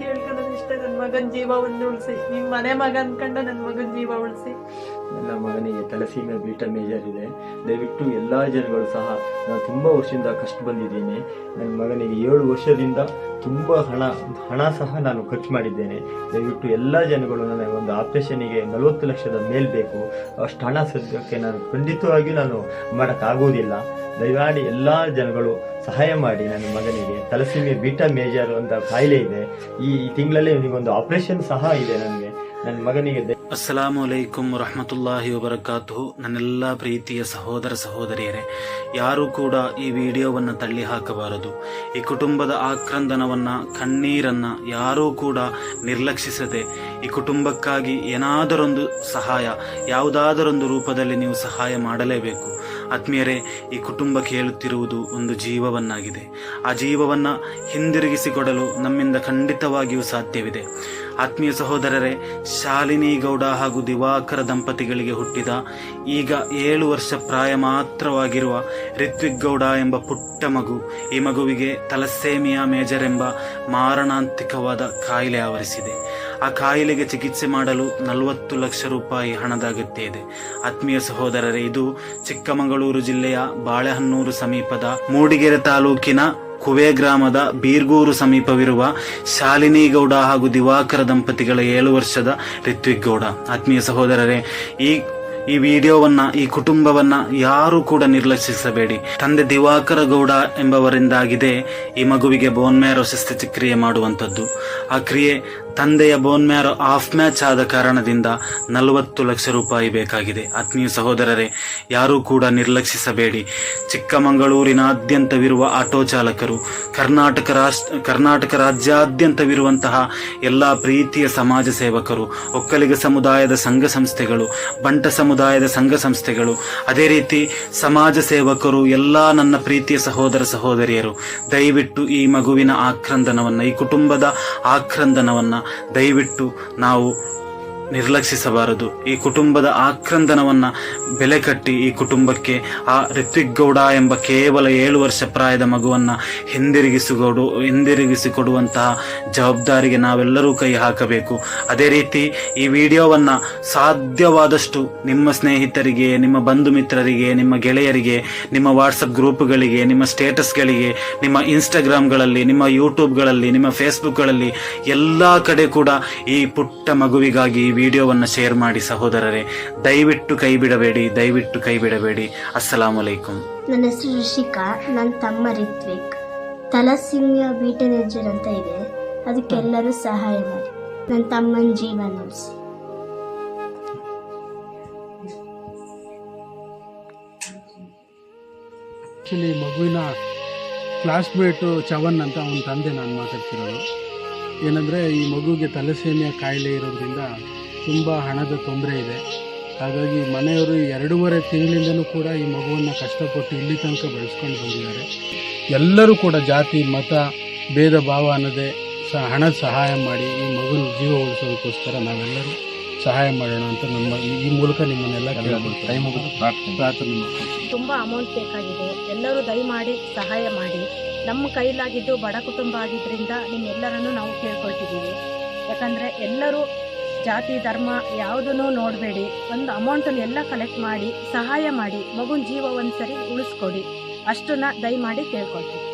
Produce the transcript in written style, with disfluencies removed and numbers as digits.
ಕೇಳ್ಕೊಳ್ಳೋದಿಷ್ಟ, ನನ್ನ ಮಗನ ಜೀವ ಒಂದು ಉಳಿಸಿ, ನಿಮ್ಮ ಮನೆ ಮಗ ಅನ್ಕೊಂಡು ನನ್ನ ಮಗನ ಜೀವ ಉಳಿಸಿ. ನನ್ನ ಮಗನಿಗೆ ತಲಸೀಮಿಯಾ ಬೀಟಾ ಮೇಜರ್ ಇದೆ. ದಯವಿಟ್ಟು ಎಲ್ಲ ಜನಗಳು ಸಹ, ನಾನು ತುಂಬ ವರ್ಷದಿಂದ ಕಷ್ಟ ಬಂದಿದ್ದೀನಿ. ನನ್ನ ಮಗನಿಗೆ 7 ವರ್ಷದಿಂದ ತುಂಬ ಹಣ ಸಹ ನಾನು ಖರ್ಚು ಮಾಡಿದ್ದೇನೆ. ದಯವಿಟ್ಟು ಎಲ್ಲ ಜನಗಳು ನನಗೆ ಒಂದು ಆಪರೇಷನಿಗೆ 40 ಲಕ್ಷದ ಮೇಲೆ ಬೇಕು. ಅಷ್ಟು ಹಣ ಸದ್ಯಕ್ಕೆ ನಾನು ಖಂಡಿತವಾಗಿಯೂ ನಾನು ಮಾಡೋಕ್ಕಾಗೋದಿಲ್ಲ. ದಯಮಾಡಿ ಎಲ್ಲ ಜನಗಳು ಸಹಾಯ ಮಾಡಿ. ನನ್ನ ಮಗನಿಗೆ ತಲಸೀಮಿಯಾ ಬೀಟಾ ಮೇಜರ್ ಅಂತ ಕಾಯಿಲೆ ಇದೆ. ಈ ತಿಂಗಳಲ್ಲೇ ಇವನಿಗೊಂದು ಆಪರೇಷನ್ ಸಹ ಇದೆ. ನನ್ನ ಮಗನಿಗೆ ಅಸ್ಸಲಾಮು ಅಲೈಕುಂ ವರಹಮತುಲ್ಲಾಹಿ ವಬರಕಾತುಹು. ನನ್ನೆಲ್ಲ ಪ್ರೀತಿಯ ಸಹೋದರ ಸಹೋದರಿಯರೇ, ಯಾರೂ ಕೂಡ ಈ ವಿಡಿಯೋವನ್ನು ತಳ್ಳಿ ಹಾಕಬಾರದು. ಈ ಕುಟುಂಬದ ಆಕ್ರಂದನವನ್ನು, ಕಣ್ಣೀರನ್ನು ಯಾರೂ ಕೂಡ ನಿರ್ಲಕ್ಷಿಸದೆ ಈ ಕುಟುಂಬಕ್ಕಾಗಿ ಏನಾದರೊಂದು ಸಹಾಯ, ಯಾವುದಾದರೊಂದು ರೂಪದಲ್ಲಿ ನೀವು ಸಹಾಯ ಮಾಡಲೇಬೇಕು. ಆತ್ಮೀಯರೇ, ಈ ಕುಟುಂಬ ಕೇಳುತ್ತಿರುವುದು ಒಂದು ಜೀವವನ್ನಾಗಿದೆ. ಆ ಜೀವವನ್ನು ಹಿಂದಿರುಗಿಸಿಕೊಡಲು ನಮ್ಮಿಂದ ಖಂಡಿತವಾಗಿಯೂ ಸಾಧ್ಯವಿದೆ. ಆತ್ಮೀಯ ಸಹೋದರರೇ, ಶಾಲಿನಿ ಗೌಡ ಹಾಗೂ ದಿವಾಕರ ದಂಪತಿಗಳಿಗೆ ಹುಟ್ಟಿದ ಈಗ 7 ವರ್ಷ ಪ್ರಾಯ ಮಾತ್ರವಾಗಿರುವ ರಿತ್ವಿಕ್ ಗೌಡ ಎಂಬ ಪುಟ್ಟ ಮಗು, ಈ ಮಗುವಿಗೆ ತಲಸೇಮಿಯಾ ಮೇಜರ್ ಎಂಬ ಮಾರಣಾಂತಿಕವಾದ ಕಾಯಿಲೆ ಆವರಿಸಿದೆ. ಆ ಕಾಯಿಲೆಗೆ ಚಿಕಿತ್ಸೆ ಮಾಡಲು 40 ಲಕ್ಷ ರೂಪಾಯಿ ಹಣದ ಅಗತ್ಯ ಇದೆ. ಆತ್ಮೀಯ ಸಹೋದರರೇ, ಇದು ಚಿಕ್ಕಮಗಳೂರು ಜಿಲ್ಲೆಯ ಬಾಳೆಹನ್ನೂರು ಸಮೀಪದ ಮೂಡಿಗೆರೆ ತಾಲೂಕಿನ ಕುವೆ ಗ್ರಾಮದ ಬೀರ್ಗೂರು ಸಮೀಪವಿರುವ ಶಾಲಿನಿ ಗೌಡ ಹಾಗೂ ದಿವಾಕರ ದಂಪತಿಗಳ 7 ವರ್ಷದ ರಿತ್ವಿಕ್ ಗೌಡ. ಆತ್ಮೀಯ ಸಹೋದರರೇ, ಈ ವಿಡಿಯೋವನ್ನ, ಈ ಕುಟುಂಬವನ್ನ ಯಾರೂ ಕೂಡ ನಿರ್ಲಕ್ಷಿಸಬೇಡಿ. ತಂದೆ ದಿವಾಕರ ಗೌಡ ಎಂಬವರಿಂದಾಗಿದೆ ಈ ಮಗುವಿಗೆ ಬೋನ್ ಮ್ಯಾರೋ ಶಸ್ತ್ರಚಿಕಿತ್ಸೆ ಮಾಡುವಂಥದ್ದು. ಆ ಕ್ರಿಯೆ ತಂದೆಯ ಬೋನ್ ಮ್ಯಾರೋ ಆಫ್ ಮ್ಯಾಚ್ ಆದ ಕಾರಣದಿಂದ 40 ಲಕ್ಷ ರೂಪಾಯಿ ಬೇಕಾಗಿದೆ. ಆತ್ಮೀಯ ಸಹೋದರರೇ, ಯಾರೂ ಕೂಡ ನಿರ್ಲಕ್ಷಿಸಬೇಡಿ. ಚಿಕ್ಕಮಗಳೂರಿನಾದ್ಯಂತವಿರುವ ಆಟೋ ಚಾಲಕರು, ಕರ್ನಾಟಕ ರಾಜ್ಯಾದ್ಯಂತವಿರುವಂತಹ ಎಲ್ಲ ಪ್ರೀತಿಯ ಸಮಾಜ ಸೇವಕರು, ಒಕ್ಕಲಿಗ ಸಮುದಾಯದ ಸಂಘ ಸಂಸ್ಥೆಗಳು, ಬಂಟ ಸಮುದಾಯದ ಸಂಘ ಸಂಸ್ಥೆಗಳು, ಅದೇ ರೀತಿ ಸಮಾಜ ಸೇವಕರು, ಎಲ್ಲ ನನ್ನ ಪ್ರೀತಿಯ ಸಹೋದರ ಸಹೋದರಿಯರು, ದಯವಿಟ್ಟು ಈ ಮಗುವಿನ ಆಕ್ರಂದನವನ್ನು, ಈ ಕುಟುಂಬದ ಆಕ್ರಂದನವನ್ನು ದಯವಿಟ್ಟು ನಾವು ನಿರ್ಲಕ್ಷಿಸಬಾರದು. ಈ ಕುಟುಂಬದ ಆಕ್ರಂದನವನ್ನು ಬೆಲೆ ಕಟ್ಟಿ ಈ ಕುಟುಂಬಕ್ಕೆ ಆ ರಿತ್ವಿಕ್ ಗೌಡ ಎಂಬ ಕೇವಲ 7 ವರ್ಷ ಪ್ರಾಯದ ಮಗುವನ್ನು ಹಿಂದಿರುಗಿಸಿಕೊಡುವಂತಹ ಜವಾಬ್ದಾರಿಗೆ ನಾವೆಲ್ಲರೂ ಕೈ ಹಾಕಬೇಕು. ಅದೇ ರೀತಿ ಈ ವಿಡಿಯೋವನ್ನು ಸಾಧ್ಯವಾದಷ್ಟು ನಿಮ್ಮ ಸ್ನೇಹಿತರಿಗೆ, ನಿಮ್ಮ ಬಂಧು ಮಿತ್ರರಿಗೆ, ನಿಮ್ಮ ಗೆಳೆಯರಿಗೆ, ನಿಮ್ಮ ವಾಟ್ಸಪ್ ಗ್ರೂಪ್ಗಳಿಗೆ, ನಿಮ್ಮ ಸ್ಟೇಟಸ್ಗಳಿಗೆ, ನಿಮ್ಮ ಇನ್ಸ್ಟಾಗ್ರಾಮ್ಗಳಲ್ಲಿ, ನಿಮ್ಮ ಯೂಟ್ಯೂಬ್ಗಳಲ್ಲಿ, ನಿಮ್ಮ ಫೇಸ್ಬುಕ್ಗಳಲ್ಲಿ ಎಲ್ಲ ಕಡೆ ಕೂಡ ಈ ಪುಟ್ಟ ಮಗುವಿಗಾಗಿ ವಿಡಿಯೋವನ್ನು ಶೇರ್ ಮಾಡಿ. ಸಹೋದರರೇ, ದಯವಿಟ್ಟು ಕೈ ಬಿಡಬೇಡಿ. ಅಸ್ಸಲಾಮು ಅಲೈಕುಂ. ನನ್ನ ಹೆಸರು ಋಷಿಕಾ, ನನ್ನ ತಮ್ಮ ರಿತ್ವಿಕ್. ತಲಸೀಮಿಯಾ ಬೀಟಾ ಮೇಜರ್ ಅಂತ ಇದೆ, ಅದಕ್ಕೆಲ್ಲರೂ ಸಹಾಯ ಮಾಡಿ. ನನ್ನ ತಮ್ಮನ ಜೀವನ ಉಳಿಸಿ. ಆ್ಯಕ್ಚುಲಿ ಮಗುವಿನ ಕ್ಲಾಸ್ಮೇಟು ಚವನ್ ಅಂತ ಅವನ ತಂದೆ ನಾನು ಮಾತಾಡ್ತಿರೋದು. ಏನಂದರೆ, ಈ ಮಗುವಿಗೆ ತಲಸೇಮಿಯಾ ಕಾಯಿಲೆ ಇರೋದ್ರಿಂದ ತುಂಬ ಹಣದ ತೊಂದರೆ ಇದೆ. ಹಾಗಾಗಿ ಮನೆಯವರು 2.5 ತಿಂಗಳಿಂದನೂ ಕೂಡ ಈ ಮಗುವನ್ನು ಕಷ್ಟಪಟ್ಟು ಇಲ್ಲಿ ತನಕ ಬೆಳೆಸ್ಕೊಂಡು ಬಂದಿದ್ದಾರೆ. ಎಲ್ಲರೂ ಕೂಡ ಜಾತಿ ಮತ ಭೇದ ಭಾವ ಅನ್ನೋದೇ ಹಣದ ಸಹಾಯ ಮಾಡಿ ಈ ಮಗುವಿನ ಜೀವ ಉಳಿಸೋದಕ್ಕೋಸ್ಕರ ನಾವೆಲ್ಲರೂ ಸಹಾಯ ಮಾಡೋಣ ಅಂತ ಈ ಮೂಲಕ ನಿಮ್ಮನ್ನೆಲ್ಲ ಪ್ರಾರ್ಥನೆ ಮಾಡ್ತೀನಿ. ತುಂಬ ಅಮೌಂಟ್ ಬೇಕಾಗಿದೆ, ಎಲ್ಲರೂ ದಯಮಾಡಿ ಸಹಾಯ ಮಾಡಿ. ನಮ್ಮ ಕೈಲಾಗಿದ್ದು ಬಡ ಕುಟುಂಬ ಆಗಿದ್ದರಿಂದ ನಿಮ್ಮೆಲ್ಲರನ್ನು ನಾವು ಕೇಳ್ಕೊಳ್ತಿದ್ದೀವಿ. ಯಾಕಂದರೆ ಎಲ್ಲರೂ ಜಾತಿ ಧರ್ಮ ಯಾವುದನ್ನು ನೋಡಬೇಡಿ, ಒಂದು ಅಮೌಂಟನ್ನು ಎಲ್ಲ ಕಲೆಕ್ಟ್ ಮಾಡಿ ಸಹಾಯ ಮಾಡಿ ಮಗುನ ಜೀವ ಒಂದ್ಸರಿ ಉಳಿಸ್ಕೊಡಿ. ಅಷ್ಟನ್ನ ದಯಮಾಡಿ ಕೇಳ್ಕೊಳ್ತೀವಿ.